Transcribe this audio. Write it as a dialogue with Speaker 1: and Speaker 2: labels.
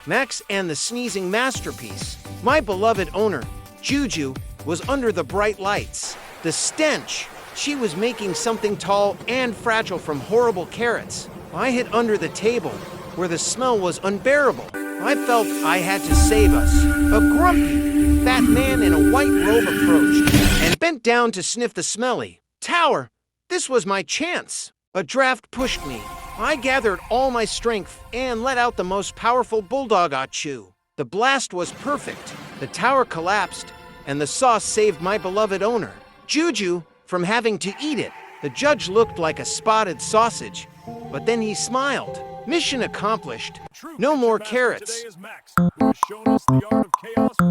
Speaker 1: Max and the sneezing masterpiece. My beloved owner, Zhuzhu, was under the bright lights. The stench! She was making something tall and fragile from horrible carrots. I hid under the table, where the smell was unbearable. I felt I had to save us. A grumpy, fat man in a white robe approached and bent down to sniff the smelly tower. This was my chance. A draft pushed me. I gathered all my strength and let out the most powerful bulldog achoo. The blast was perfect. The tower collapsed, and the sauce saved my beloved owner, Zhuzhu, from having to eat it. The judge looked like a spotted sausage, but then he smiled. Mission accomplished. No more carrots.
Speaker 2: Today is Max, who has shown us the art of chaos